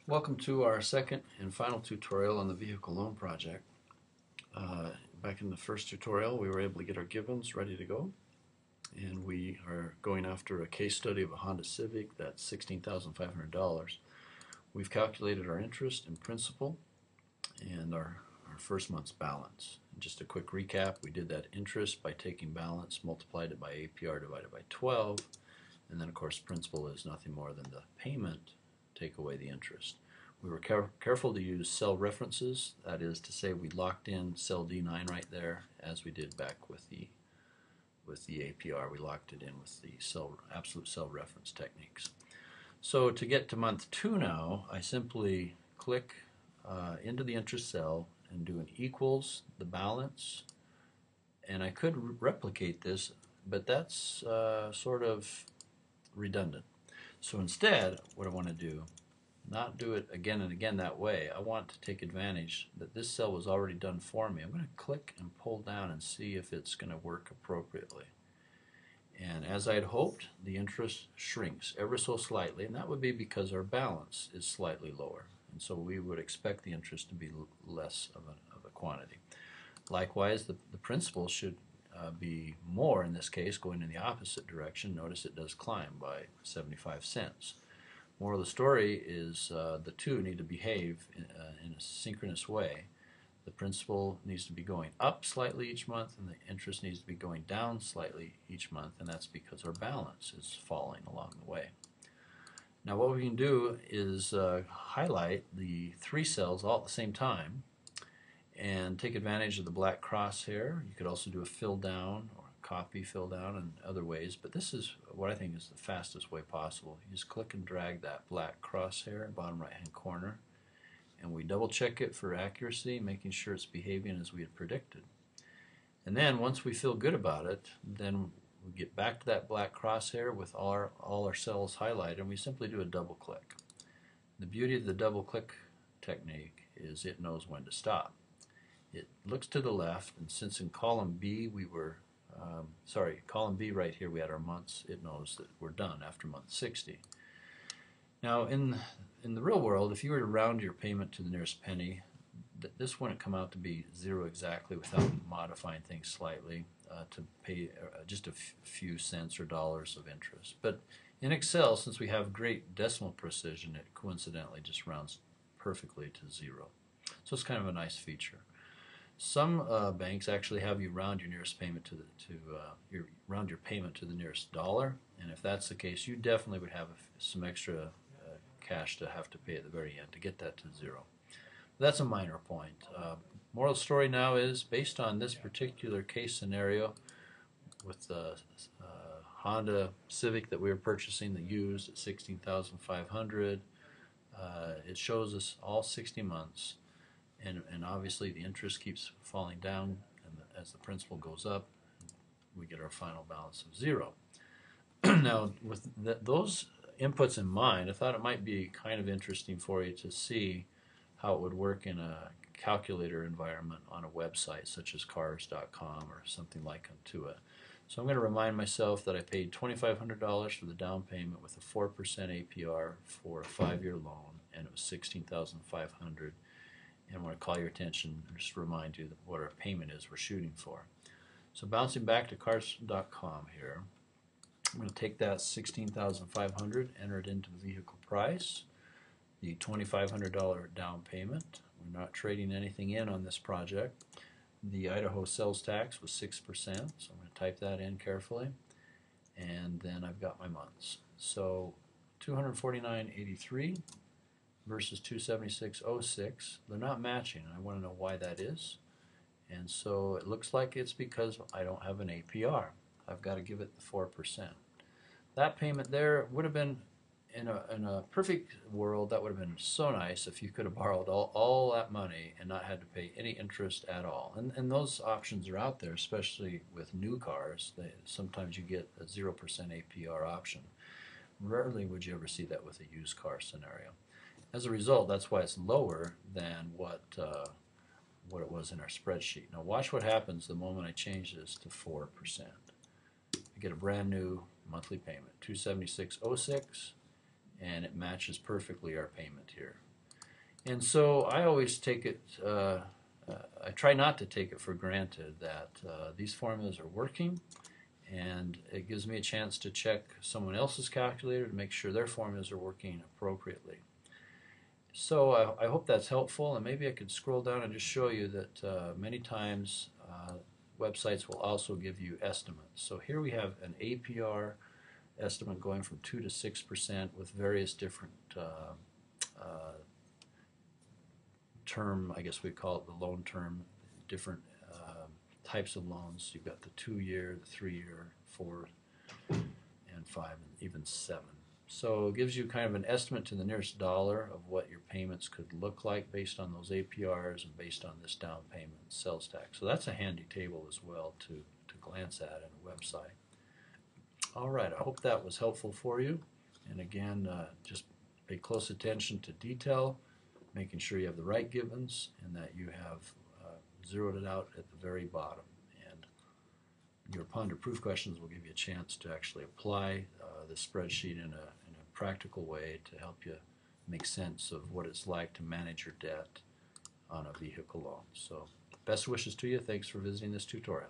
Welcome to our second and final tutorial on the vehicle loan project. Back in the first tutorial we were able to get our givens ready to go, and we are going after a case study of a Honda Civic that's $16,500. We've calculated our interest and principal and our first month's balance. And just a quick recap, we did that interest by taking balance, multiplied it by APR divided by 12, and then of course principal is nothing more than the payment take away the interest. We were careful to use cell references, that is to say we locked in cell D9 right there as we did back with the APR. We locked it in with the absolute cell reference techniques. So to get to month 2 now, I simply click into the interest cell and do an equals the balance, and I could replicate this, but that's sort of redundant. So instead, what I want to do, not do it again and again that way. I want to take advantage that this cell was already done for me. I'm going to click and pull down and see if it's going to work appropriately. And as I had hoped, the interest shrinks ever so slightly, and that would be because our balance is slightly lower. And so we would expect the interest to be less of a quantity. Likewise, the principal should be more in this case, going in the opposite direction. Notice it does climb by 75 cents. Moral of the story is the two need to behave in a synchronous way. The principal needs to be going up slightly each month, and the interest needs to be going down slightly each month, and that's because our balance is falling along the way. Now what we can do is highlight the 3 cells all at the same time and take advantage of the black crosshair. You could also do a fill down or copy fill down and other ways, but this is what I think is the fastest way possible. You just click and drag that black crosshair in the bottom right hand corner, and we double check it for accuracy, making sure it's behaving as we had predicted. And then once we feel good about it, then we get back to that black crosshair with all our cells highlighted, and we simply do a double click. The beauty of the double click technique is it knows when to stop. It looks to the left, and since in column B we were, column B right here we had our months, it knows that we're done after month 60. Now in the real world, if you were to round your payment to the nearest penny, this wouldn't come out to be 0 exactly without modifying things slightly to pay just a few cents or dollars of interest. But in Excel, since we have great decimal precision, it coincidentally just rounds perfectly to 0. So it's kind of a nice feature. Some banks actually have you round your nearest payment round your payment to the nearest dollar, and if that's the case, you definitely would have some extra cash to have to pay at the very end to get that to 0. That's a minor point. Moral of the story now is, based on this particular case scenario with the Honda Civic that we were purchasing, the used at $16,500, it shows us all 60 months. And obviously the interest keeps falling down, and as the principal goes up, we get our final balance of 0. Now with those inputs in mind, I thought it might be kind of interesting for you to see how it would work in a calculator environment on a website such as cars.com or something like Intuit. So I'm going to remind myself that I paid $2,500 for the down payment with a 4% APR for a 5-year loan, and it was $16,500. And I want to call your attention and just remind you that what our payment is we're shooting for. So bouncing back to cars.com here, I'm going to take that $16,500, enter it into the vehicle price, the $2,500 down payment. We're not trading anything in on this project. The Idaho sales tax was 6%, so I'm going to type that in carefully, and then I've got my months. So $249.83 versus $276.06. They're not matching. I want to know why that is. And so it looks like it's because I don't have an APR. I've got to give it the 4%. That payment there would have been, in a perfect world, that would have been so nice if you could have borrowed all that money and not had to pay any interest at all. And those options are out there, especially with new cars. Sometimes you get a 0% APR option. Rarely would you ever see that with a used car scenario. As a result, that's why it's lower than what it was in our spreadsheet. Now watch what happens the moment I change this to 4%. I get a brand new monthly payment, $276.06, and it matches perfectly our payment here. And so I always take it, I try not to take it for granted that these formulas are working, and it gives me a chance to check someone else's calculator to make sure their formulas are working appropriately. So I hope that's helpful, and maybe I could scroll down and just show you that many times websites will also give you estimates. So here we have an APR estimate going from 2 to 6% with various different term, I guess we call it the loan term, different types of loans. You've got the 2-year, the 3-year, 4, and 5, and even 7. So it gives you kind of an estimate to the nearest dollar of what your payments could look like based on those APRs and based on this down payment and sales tax. So that's a handy table as well to glance at in a website. All right, I hope that was helpful for you. And again, just pay close attention to detail, making sure you have the right givens and that you have zeroed it out at the very bottom. And your ponder proof questions will give you a chance to actually apply the spreadsheet in a practical way to help you make sense of what it's like to manage your debt on a vehicle loan. So best wishes to you. Thanks for visiting this tutorial.